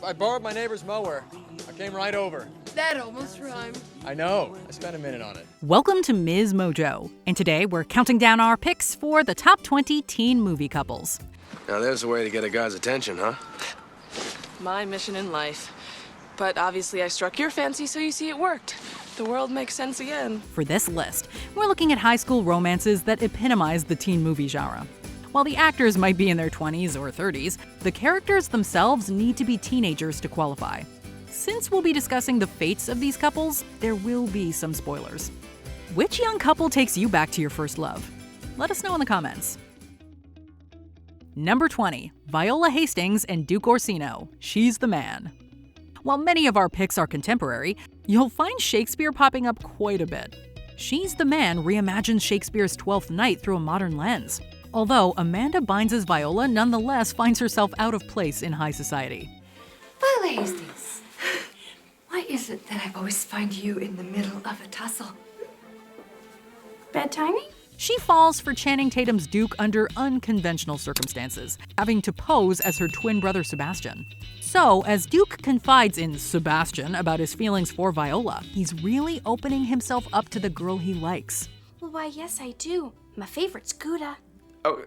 I borrowed my neighbor's mower. I came right over. That almost rhymed. I know. I spent a minute on it. Welcome to MsMojo, and today we're counting down our picks for the top 20 teen movie couples. Now there's a way to get a guy's attention, huh? My mission in life. But obviously I struck your fancy, so you see it worked. The world makes sense again. For this list, we're looking at high school romances that epitomize the teen movie genre. While the actors might be in their 20s or 30s, the characters themselves need to be teenagers to qualify. Since we'll be discussing the fates of these couples, there will be some spoilers. Which young couple takes you back to your first love? Let us know in the comments. Number 20, Viola Hastings and Duke Orsino, She's the Man. While many of our picks are contemporary, you'll find Shakespeare popping up quite a bit. She's the Man reimagines Shakespeare's Twelfth Night through a modern lens. Although Amanda Bynes' Viola nonetheless finds herself out of place in high society. Viola Hastings, why is it that I always find you in the middle of a tussle? Bad timing? She falls for Channing Tatum's Duke under unconventional circumstances, having to pose as her twin brother Sebastian. So, as Duke confides in Sebastian about his feelings for Viola, he's really opening himself up to the girl he likes. Well, why, yes, I do. My favorite's Gouda. Oh,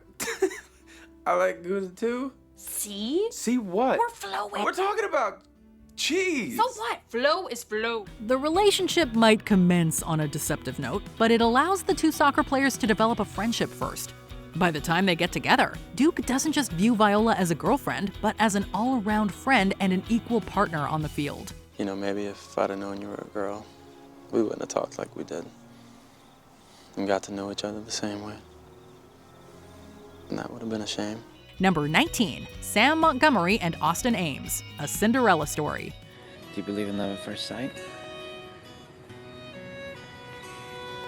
I like Gouda too. See? See what? We're flowing. We're talking about cheese. So what? Flow is flow. The relationship might commence on a deceptive note, but it allows the two soccer players to develop a friendship first. By the time they get together, Duke doesn't just view Viola as a girlfriend, but as an all-around friend and an equal partner on the field. You know, maybe if I'd have known you were a girl, we wouldn't have talked like we did. And got to know each other the same way. And that would have been a shame. Number 19, Sam Montgomery and Austin Ames, A Cinderella Story. Do you believe in love at first sight?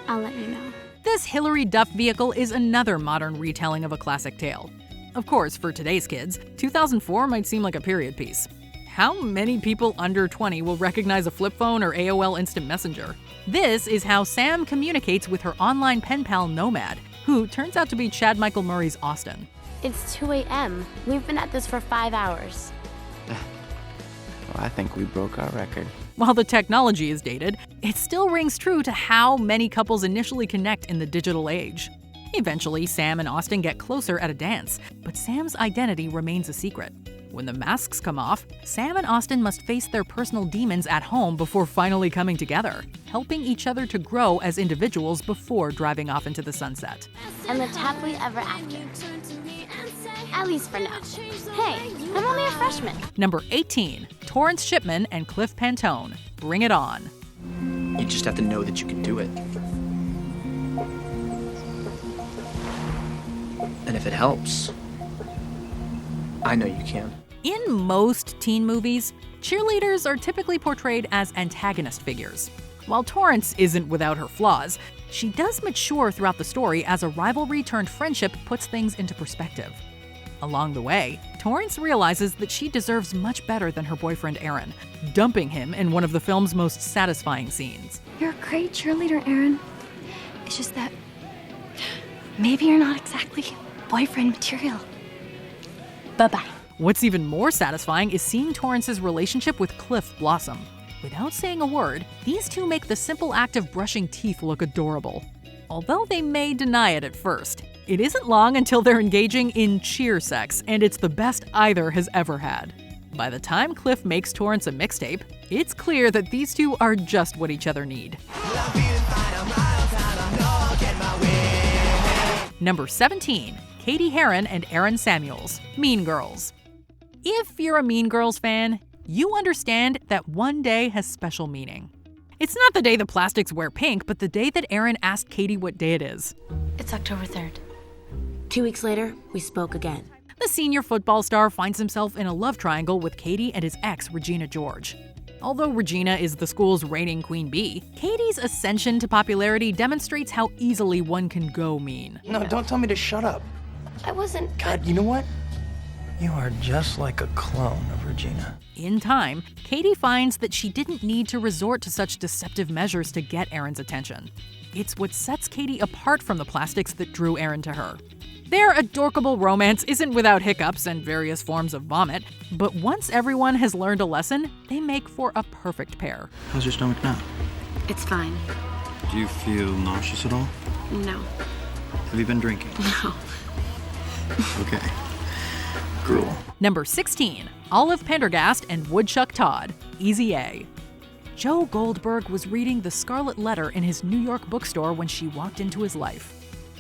I'll let you know. This Hilary Duff vehicle is another modern retelling of a classic tale. Of course, for today's kids, 2004 might seem like a period piece. How many people under 20 will recognize a flip phone or AOL Instant Messenger? This is how Sam communicates with her online pen pal Nomad, who turns out to be Chad Michael Murray's Austin. It's 2 a.m. We've been at this for 5 hours. Well, I think we broke our record. While the technology is dated, it still rings true to how many couples initially connect in the digital age. Eventually, Sam and Austin get closer at a dance, but Sam's identity remains a secret. When the masks come off, Sam and Austin must face their personal demons at home before finally coming together, helping each other to grow as individuals before driving off into the sunset. And lived happily ever after. At least for now. Hey, I'm only a freshman. Number 18, Torrance Shipman and Cliff Pantone, Bring It On. You just have to know that you can do it. And if it helps, I know you can. In most teen movies, cheerleaders are typically portrayed as antagonist figures. While Torrance isn't without her flaws, she does mature throughout the story as a rivalry turned friendship puts things into perspective. Along the way, Torrance realizes that she deserves much better than her boyfriend Aaron, dumping him in one of the film's most satisfying scenes. You're a great cheerleader, Aaron. It's just that maybe you're not exactly boyfriend material. Bye-bye. What's even more satisfying is seeing Torrance's relationship with Cliff blossom. Without saying a word, these two make the simple act of brushing teeth look adorable. Although they may deny it at first, it isn't long until they're engaging in cheer sex, and it's the best either has ever had. By the time Cliff makes Torrance a mixtape, it's clear that these two are just what each other need. Number 17, Katie Heron and Aaron Samuels, Mean Girls. If you're a Mean Girls fan, you understand that one day has special meaning. It's not the day the plastics wear pink, but the day that Aaron asked Katie what day it is. It's October 3rd. 2 weeks later, we spoke again. The senior football star finds himself in a love triangle with Katie and his ex, Regina George. Although Regina is the school's reigning queen bee, Katie's ascension to popularity demonstrates how easily one can go mean. No, don't tell me to shut up. I wasn't. God, you know what? You are just like a clone of Regina. In time, Katie finds that she didn't need to resort to such deceptive measures to get Aaron's attention. It's what sets Katie apart from the plastics that drew Aaron to her. Their adorkable romance isn't without hiccups and various forms of vomit, but once everyone has learned a lesson, they make for a perfect pair. How's your stomach now? It's fine. Do you feel nauseous at all? No. Have you been drinking? No. Okay. Gruel. Number 16, Olive Pendergast and Woodchuck Todd, Easy A. Joe Goldberg was reading The Scarlet Letter in his New York bookstore when she walked into his life.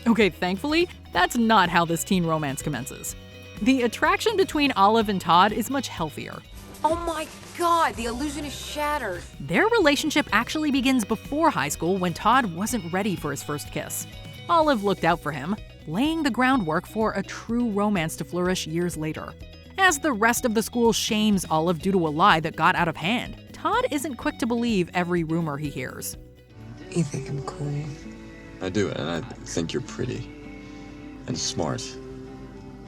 Okay, thankfully, that's not how this teen romance commences. The attraction between Olive and Todd is much healthier. Oh my God, the illusion is shattered. Their relationship actually begins before high school when Todd wasn't ready for his first kiss. Olive looked out for him, laying the groundwork for a true romance to flourish years later. As the rest of the school shames Olive due to a lie that got out of hand, Todd isn't quick to believe every rumor he hears. You think I'm cool? I do, and I think you're pretty and smart.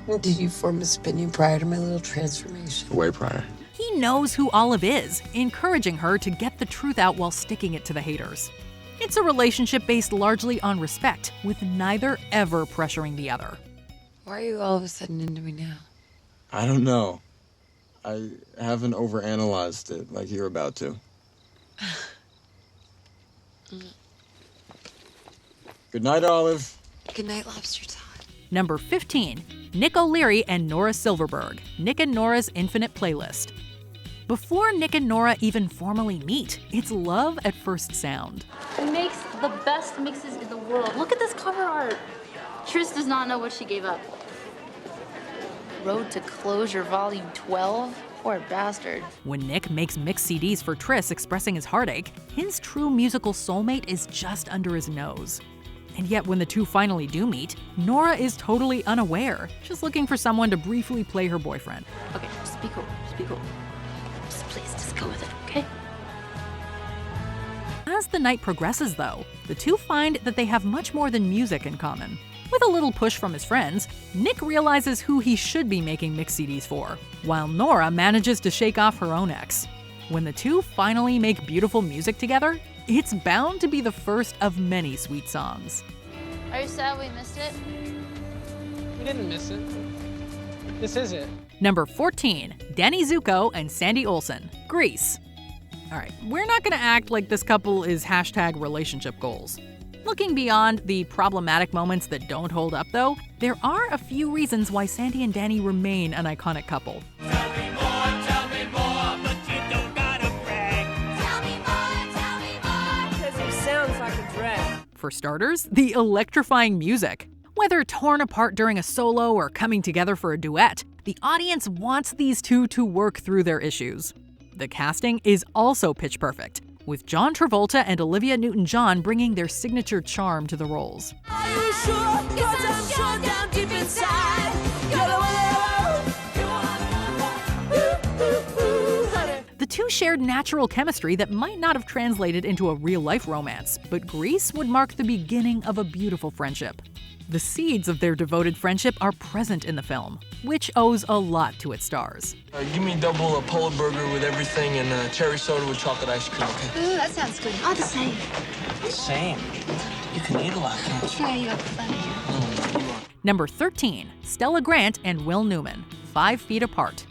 Did you form this opinion prior to my little transformation? Way prior. He knows who Olive is, encouraging her to get the truth out while sticking it to the haters. It's a relationship based largely on respect, with neither ever pressuring the other. Why are you all of a sudden into me now? I don't know. I haven't overanalyzed it like you're about to. Good night, Olive. Good night, Lobster Todd. Number 15, Nick O'Leary and Nora Silverberg, Nick and Nora's Infinite Playlist. Before Nick and Nora even formally meet, it's love at first sound. He makes the best mixes in the world. Look at this cover art. Tris does not know what she gave up. Road to Closure Volume 12? Poor bastard. When Nick makes mix CDs for Tris expressing his heartache, his true musical soulmate is just under his nose. And yet when the two finally do meet, Nora is totally unaware, just looking for someone to briefly play her boyfriend. Okay, just be cool. Just be cool. Just please, just go with it, okay? As the night progresses, though, the two find that they have much more than music in common. With a little push from his friends, Nick realizes who he should be making mix CDs for, while Nora manages to shake off her own ex. When the two finally make beautiful music together, it's bound to be the first of many sweet songs. Are you sad we missed it? We didn't miss it. This is it. Number 14, Danny Zuko and Sandy Olsen, Grease. Alright, we're not gonna act like this couple is hashtag relationship goals. Looking beyond the problematic moments that don't hold up though, there are a few reasons why Sandy and Danny remain an iconic couple. Tell me more, but you don't gotta brag. Tell me more, because it sounds like a drag. For starters, the electrifying music. Whether torn apart during a solo or coming together for a duet, the audience wants these two to work through their issues. The casting is also pitch perfect, with John Travolta and Olivia Newton-John bringing their signature charm to the roles. Are you sure? 'Cause I'm sure down deep inside. The two shared natural chemistry that might not have translated into a real-life romance, but Grease would mark the beginning of a beautiful friendship. The seeds of their devoted friendship are present in the film, which owes a lot to its stars. Give me double a Polar burger with everything and cherry soda with chocolate ice cream, okay? Ooh, that sounds good. All the same. Same. You can eat a lot, can't you? Yeah, you have plenty. Number 13, Stella Grant and Will Newman, 5 Feet Apart.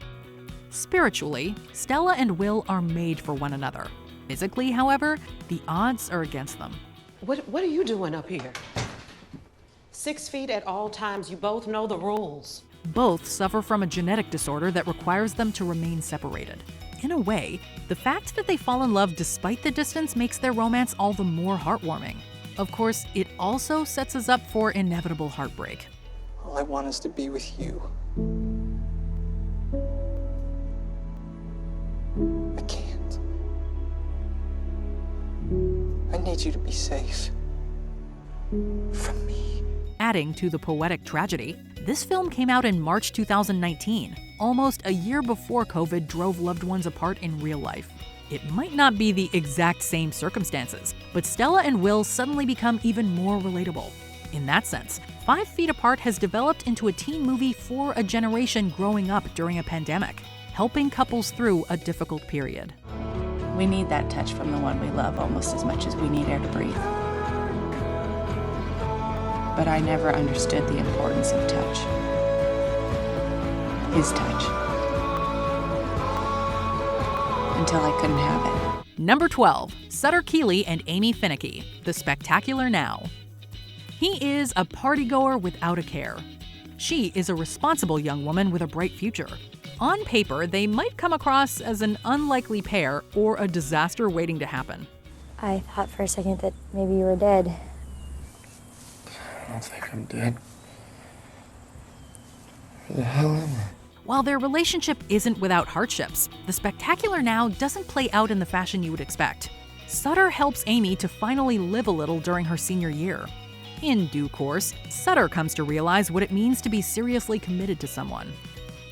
Spiritually, Stella and Will are made for one another. Physically, however, the odds are against them. What are you doing up here? 6 feet at all times. You both know the rules. Both suffer from a genetic disorder that requires them to remain separated. In a way, the fact that they fall in love despite the distance makes their romance all the more heartwarming. Of course, it also sets us up for inevitable heartbreak. All I want is to be with you. I can't. I need you to be safe. From me. Adding to the poetic tragedy, this film came out in March 2019, almost a year before COVID drove loved ones apart in real life. It might not be the exact same circumstances, but Stella and Will suddenly become even more relatable. In that sense, 5 Feet Apart has developed into a teen movie for a generation growing up during a pandemic, helping couples through a difficult period. We need that touch from the one we love almost as much as we need air to breathe. but I never understood the importance of touch. His touch. Until I couldn't have it. Number 12, Sutter Keeley and Amy Finnicky, The Spectacular Now. He is a partygoer without a care. She is a responsible young woman with a bright future. On paper, they might come across as an unlikely pair or a disaster waiting to happen. I thought for a second that maybe you were dead. I don't think I'm dead. Where the hell am I? While their relationship isn't without hardships, The Spectacular Now doesn't play out in the fashion you would expect. Sutter helps Amy to finally live a little during her senior year. In due course, Sutter comes to realize what it means to be seriously committed to someone.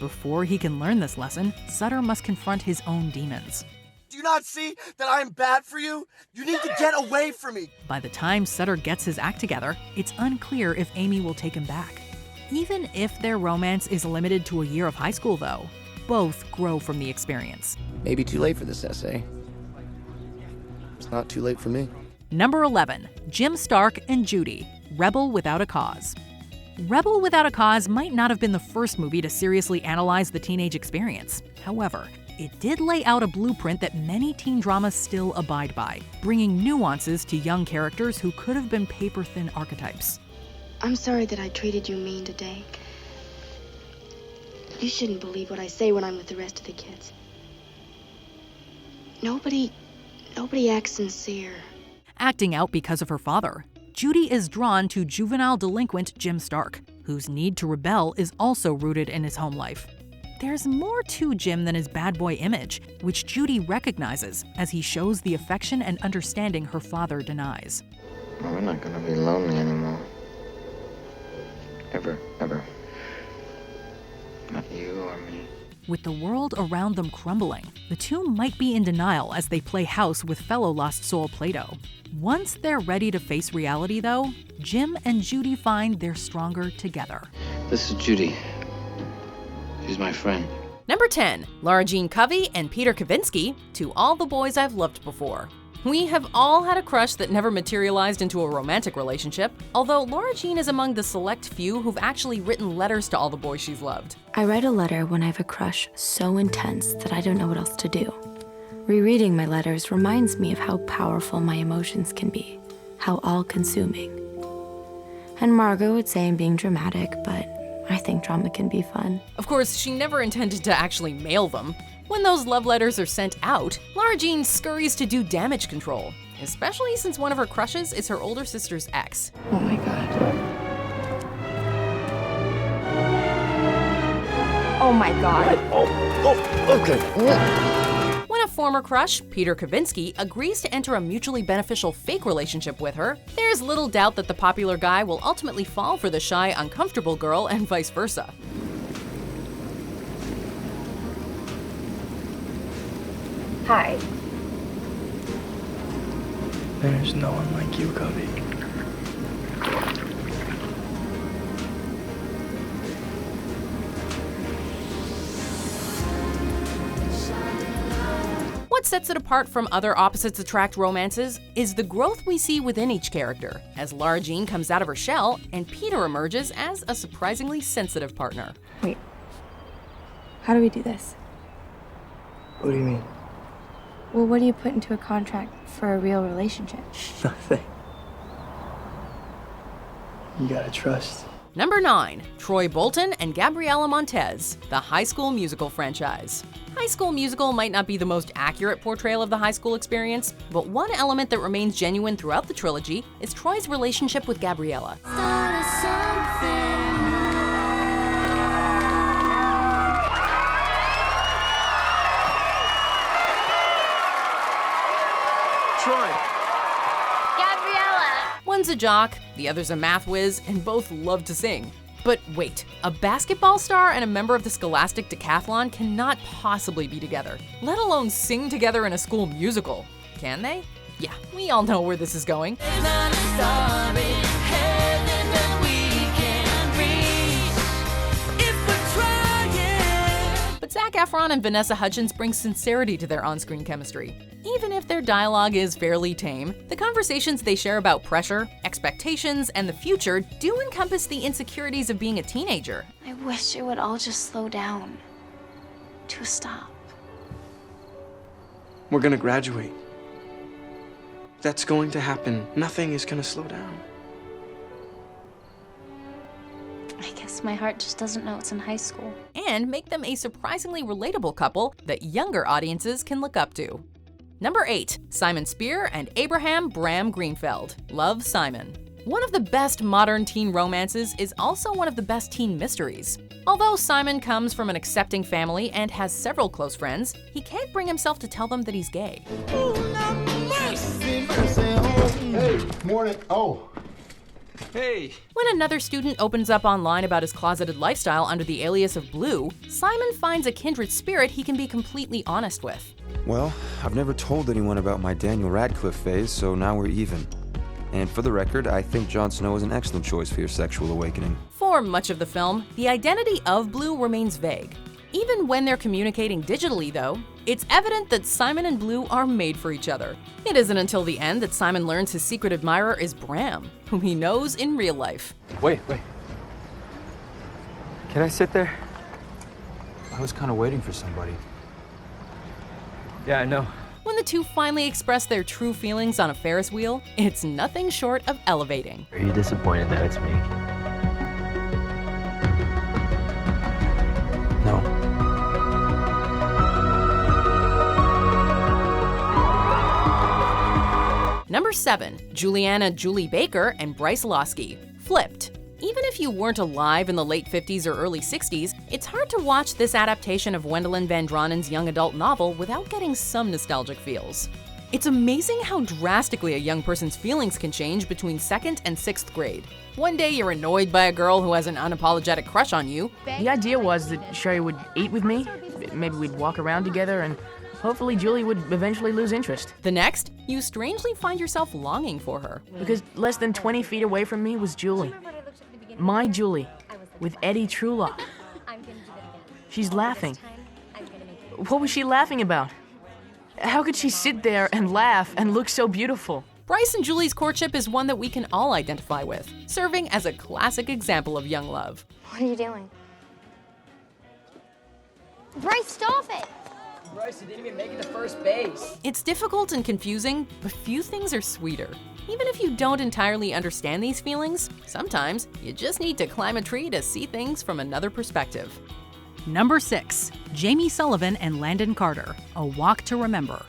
Before he can learn this lesson, Sutter must confront his own demons. Do you not see that I am bad for you? You need to get away from me. By the time Sutter gets his act together, it's unclear if Amy will take him back. Even if their romance is limited to a year of high school, though, both grow from the experience. Maybe too late for this essay. It's not too late for me. Number 11, Jim Stark and Judy, Rebel Without a Cause. Rebel Without a Cause might not have been the first movie to seriously analyze the teenage experience. However, it did lay out a blueprint that many teen dramas still abide by, bringing nuances to young characters who could have been paper-thin archetypes. I'm sorry that I treated you mean today. You shouldn't believe what I say when I'm with the rest of the kids. Nobody acts sincere. Acting out because of her father, Judy is drawn to juvenile delinquent Jim Stark, whose need to rebel is also rooted in his home life. There's more to Jim than his bad boy image, which Judy recognizes as he shows the affection and understanding her father denies. Well, we're not gonna be lonely anymore. Ever. Not you or me. With the world around them crumbling, the two might be in denial as they play house with fellow lost soul Plato. Once they're ready to face reality, though, Jim and Judy find they're stronger together. This is Judy. She's my friend. Number 10, Laura Jean Covey and Peter Kavinsky, To All the Boys I've Loved Before. We have all had a crush that never materialized into a romantic relationship, although Laura Jean is among the select few who've actually written letters to all the boys she's loved. I write a letter when I have a crush so intense that I don't know what else to do. Rereading my letters reminds me of how powerful my emotions can be, how all-consuming. And Margot would say I'm being dramatic, but I think drama can be fun. Of course, she never intended to actually mail them. When those love letters are sent out, Laura Jean scurries to do damage control, especially since one of her crushes is her older sister's ex. Oh my God. Oh my God. Okay. When a former crush, Peter Kavinsky, agrees to enter a mutually beneficial fake relationship with her, there's little doubt that the popular guy will ultimately fall for the shy, uncomfortable girl and vice versa. Hi. There's no one like you, Covey. What sets it apart from other opposites attract romances is the growth we see within each character, as Laura Jean comes out of her shell and Peter emerges as a surprisingly sensitive partner. Wait. How do we do this? What do you mean? Well, what do you put into a contract for a real relationship? Nothing. You gotta trust. Number 9, Troy Bolton and Gabriella Montez, the High School Musical franchise. High School Musical might not be the most accurate portrayal of the high school experience, but one element that remains genuine throughout the trilogy is Troy's relationship with Gabriella. Troy. Gabriella. One's a jock, the other's a math whiz, and both love to sing. But wait, a basketball star and a member of the Scholastic Decathlon cannot possibly be together, let alone sing together in a school musical. Can they? Yeah, we all know where this is going. But Zac Efron and Vanessa Hudgens bring sincerity to their on-screen chemistry. Even if their dialogue is fairly tame, the conversations they share about pressure, expectations, and the future do encompass the insecurities of being a teenager. I wish it would all just slow down. To a stop. We're gonna graduate. That's going to happen. Nothing is gonna slow down. I guess my heart just doesn't know it's in high school. And make them a surprisingly relatable couple that younger audiences can look up to. Number 8, Simon Spear and Abraham Bram Greenfeld. Love, Simon. One of the best modern teen romances is also one of the best teen mysteries. Although Simon comes from an accepting family and has several close friends, he can't bring himself to tell them that he's gay. Hey, morning. Oh. Hey. When another student opens up online about his closeted lifestyle under the alias of Blue, Simon finds a kindred spirit he can be completely honest with. Well, I've never told anyone about my Daniel Radcliffe phase, so now we're even. And for the record, I think Jon Snow is an excellent choice for your sexual awakening. For much of the film, the identity of Blue remains vague. Even when they're communicating digitally, though, it's evident that Simon and Blue are made for each other. It isn't until the end that Simon learns his secret admirer is Bram, whom he knows in real life. Wait. Can I sit there? I was kind of waiting for somebody. Yeah, I know. When the two finally express their true feelings on a Ferris wheel, it's nothing short of elevating. Are you disappointed that it's me? No. Number 7, Juliana Julie Baker and Bryce Losky. Flipped. Even if you weren't alive in the late 50s or early 60s, it's hard to watch this adaptation of Wendelin Van Dranen's young adult novel without getting some nostalgic feels. It's amazing how drastically a young person's feelings can change between 2nd and 6th grade. One day you're annoyed by a girl who has an unapologetic crush on you. The idea was that Sherry would eat with me, maybe we'd walk around together, and hopefully Julie would eventually lose interest. The next, you strangely find yourself longing for her. Because less than 20 feet away from me was Julie. My Julie, with Eddie Trulock. She's laughing. What was she laughing about? How could she sit there and laugh and look so beautiful? Bryce and Julie's courtship is one that we can all identify with, serving as a classic example of young love. What are you doing? Bryce, stop it! Bryce, you didn't even make it to first base. It's difficult and confusing, but few things are sweeter. Even if you don't entirely understand these feelings, sometimes you just need to climb a tree to see things from another perspective. Number 6, Jamie Sullivan and Landon Carter, A Walk to Remember.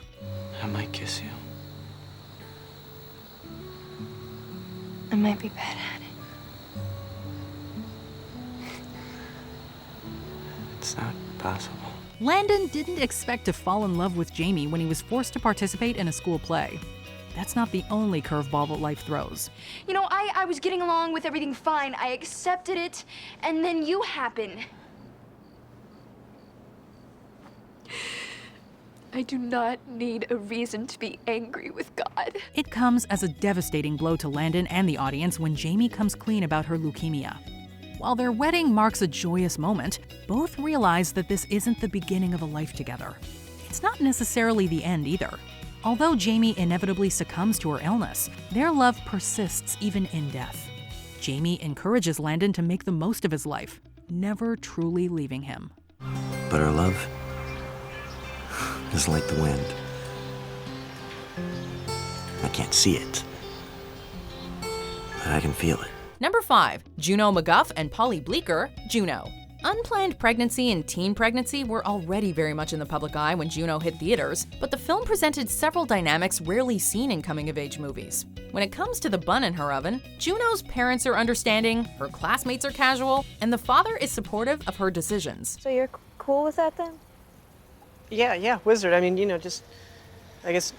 I might kiss you. I might be bad at it. It's not possible. Landon didn't expect to fall in love with Jamie when he was forced to participate in a school play. That's not the only curveball that life throws. You know, I was getting along with everything fine. I accepted it, and then you happen. I do not need a reason to be angry with God. It comes as a devastating blow to Landon and the audience when Jamie comes clean about her leukemia. While their wedding marks a joyous moment, both realize that this isn't the beginning of a life together. It's not necessarily the end either. Although Jamie inevitably succumbs to her illness, their love persists even in death. Jamie encourages Landon to make the most of his life, never truly leaving him. But our love is like the wind. I can't see it, but I can feel it. Number 5, Juno McGuff and Polly Bleeker, Juno. Unplanned pregnancy and teen pregnancy were already very much in the public eye when Juno hit theaters, but the film presented several dynamics rarely seen in coming-of-age movies. When it comes to the bun in her oven, Juno's parents are understanding, her classmates are casual, and the father is supportive of her decisions. So you're cool with that then? Yeah, wizard. I mean, just, I guess,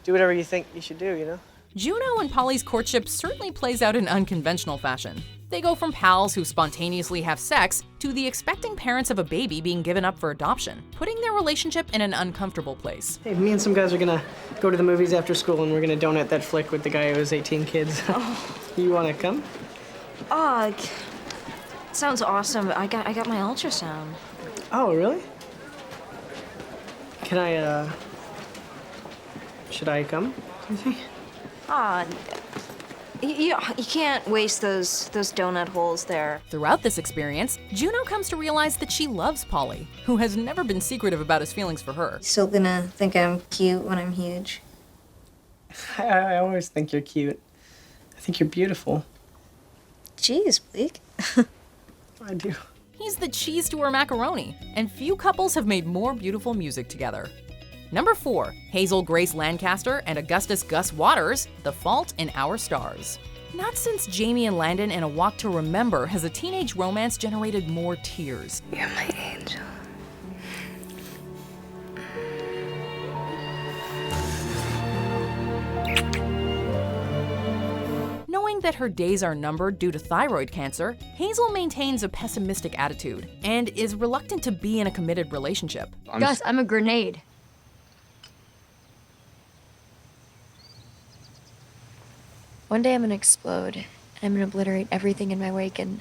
do whatever you think you should do, Juno and Polly's courtship certainly plays out in unconventional fashion. They go from pals who spontaneously have sex to the expecting parents of a baby being given up for adoption, putting their relationship in an uncomfortable place. Hey, me and some guys are gonna go to the movies after school and we're gonna donut that flick with the guy who has 18 kids. You wanna come? Sounds awesome. I got my ultrasound. Oh, really? Can I, should I come, do you think? You can't waste those donut holes there. Throughout this experience, Juno comes to realize that she loves Polly, who has never been secretive about his feelings for her. Still gonna think I'm cute when I'm huge? I always think you're cute. I think you're beautiful. Jeez, Bleak. I do. He's the cheese to her macaroni, and few couples have made more beautiful music together. Number 4, Hazel Grace Lancaster and Augustus Gus Waters, The Fault in Our Stars. Not since Jamie and Landon in A Walk to Remember has a teenage romance generated more tears. You're my angel. Knowing that her days are numbered due to thyroid cancer, Hazel maintains a pessimistic attitude and is reluctant to be in a committed relationship. Gus, I'm a grenade. One day I'm gonna explode, and I'm gonna obliterate everything in my wake, and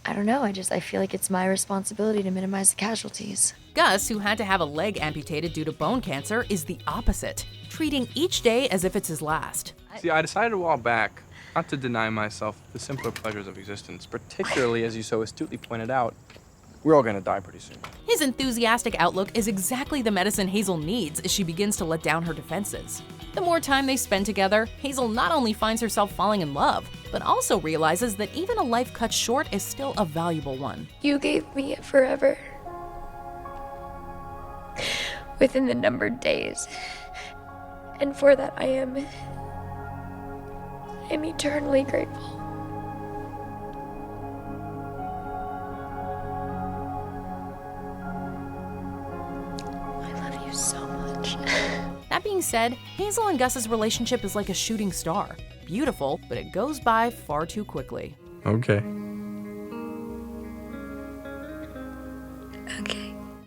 I don't know, I feel like it's my responsibility to minimize the casualties. Gus, who had to have a leg amputated due to bone cancer, is the opposite, treating each day as if it's his last. See, I decided a while back not to deny myself the simpler pleasures of existence, particularly, as you so astutely pointed out, we're all gonna die pretty soon. His enthusiastic outlook is exactly the medicine Hazel needs as she begins to let down her defenses. The more time they spend together, Hazel not only finds herself falling in love, but also realizes that even a life cut short is still a valuable one. You gave me forever. Within the numbered days. And for that I am eternally grateful. So much. That being said, Hazel and Gus's relationship is like a shooting star. Beautiful, but it goes by far too quickly. Okay.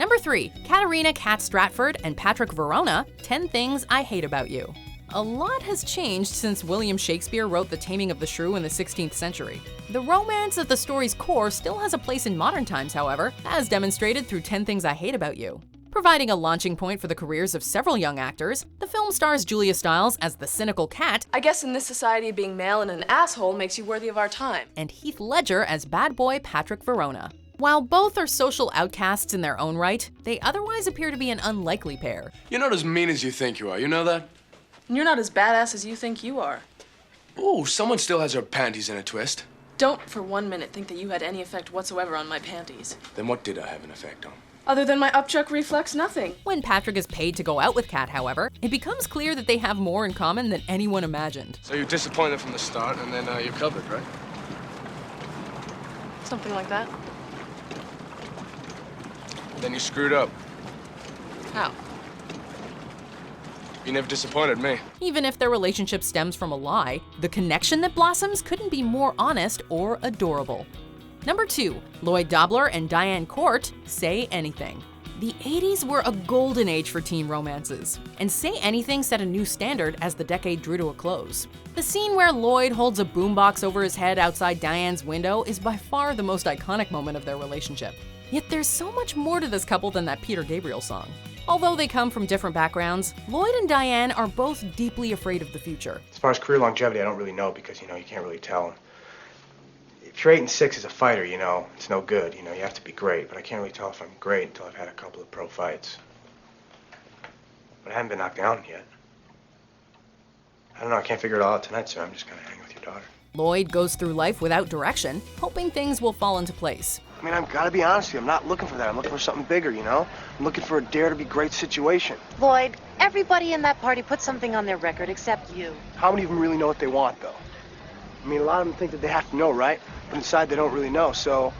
Number 3, Katarina Kat Stratford and Patrick Verona, 10 Things I Hate About You. A lot has changed since William Shakespeare wrote The Taming of the Shrew in the 16th century. The romance at the story's core still has a place in modern times, however, as demonstrated through 10 Things I Hate About You. Providing a launching point for the careers of several young actors, the film stars Julia Stiles as the cynical Kat, I guess in this society being male and an asshole makes you worthy of our time. and Heath Ledger as bad boy Patrick Verona. While both are social outcasts in their own right, they otherwise appear to be an unlikely pair. You're not as mean as you think you are, you know that? And you're not as badass as you think you are. Ooh, someone still has her panties in a twist. Don't for 1 minute think that you had any effect whatsoever on my panties. Then what did I have an effect on? Other than my upchuck reflex, nothing. When Patrick is paid to go out with Kat, however, it becomes clear that they have more in common than anyone imagined. So you're disappointed from the start, and then you're covered, right? Something like that. Then you screwed up. How? You never disappointed me. Even if their relationship stems from a lie, the connection that blossoms couldn't be more honest or adorable. Number 2, Lloyd Dobler and Diane Court, Say Anything. The 80s were a golden age for teen romances, and Say Anything set a new standard as the decade drew to a close. The scene where Lloyd holds a boombox over his head outside Diane's window is by far the most iconic moment of their relationship. Yet there's so much more to this couple than that Peter Gabriel song. Although they come from different backgrounds, Lloyd and Diane are both deeply afraid of the future. As far as career longevity, I don't really know because, you can't really tell. If you're 8 and 6 as a fighter, it's no good. You have to be great. But I can't really tell if I'm great until I've had a couple of pro fights. But I haven't been knocked down yet. I don't know, I can't figure it all out tonight, so I'm just gonna hang with your daughter. Lloyd goes through life without direction, hoping things will fall into place. I mean, I've got to be honest with you. I'm not looking for that. I'm looking for something bigger, I'm looking for a dare-to-be-great situation. Lloyd, everybody in that party put something on their record except you. How many of them really know what they want, though? I mean, a lot of them think that they have to know, right? But inside they don't really know, so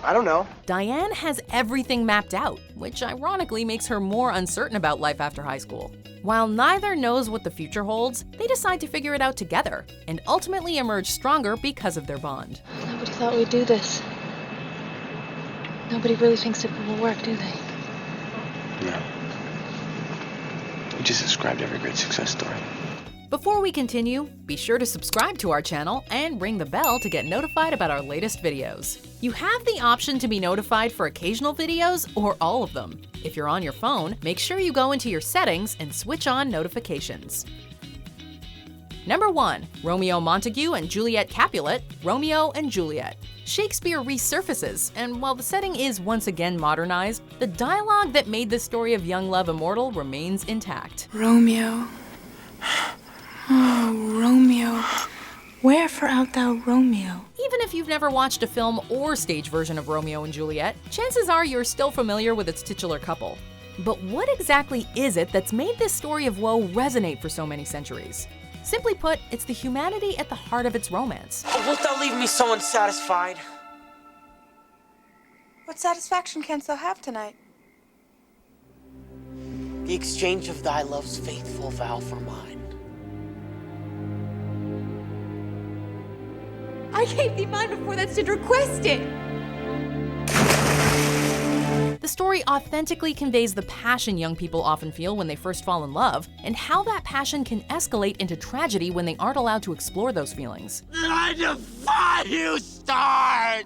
I don't know. Diane has everything mapped out, which ironically makes her more uncertain about life after high school. While neither knows what the future holds, they decide to figure it out together, and ultimately emerge stronger because of their bond. Nobody thought we'd do this. Nobody really thinks it will work, do they? No. You just described every great success story. Before we continue, be sure to subscribe to our channel and ring the bell to get notified about our latest videos. You have the option to be notified for occasional videos or all of them. If you're on your phone, make sure you go into your settings and switch on notifications. Number 1. Romeo Montague and Juliet Capulet, Romeo and Juliet. Shakespeare resurfaces, and while the setting is once again modernized, the dialogue that made the story of young love immortal remains intact. Romeo. Oh, Romeo. Wherefore art thou Romeo? Even if you've never watched a film or stage version of Romeo and Juliet, chances are you're still familiar with its titular couple. But what exactly is it that's made this story of woe resonate for so many centuries? Simply put, it's the humanity at the heart of its romance. Oh, wilt thou leave me so unsatisfied? What satisfaction canst thou have tonight? The exchange of thy love's faithful vow for mine. I gave thee mine before thou didst request it. The story authentically conveys the passion young people often feel when they first fall in love, and how that passion can escalate into tragedy when they aren't allowed to explore those feelings. Then I defy you, stars!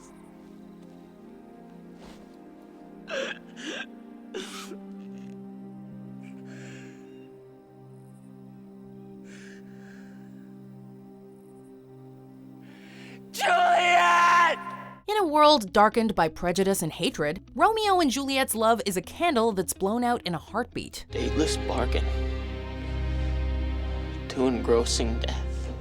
Juliet! In a world darkened by prejudice and hatred, Romeo and Juliet's love is a candle that's blown out in a heartbeat. Dateless bargain to engrossing death.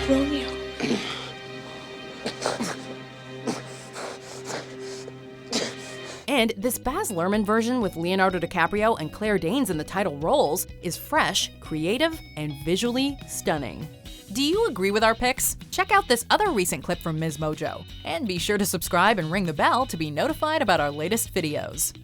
Romeo. And this Baz Luhrmann version with Leonardo DiCaprio and Claire Danes in the title roles is fresh, creative, and visually stunning. Do you agree with our picks? Check out this other recent clip from MsMojo, and be sure to subscribe and ring the bell to be notified about our latest videos.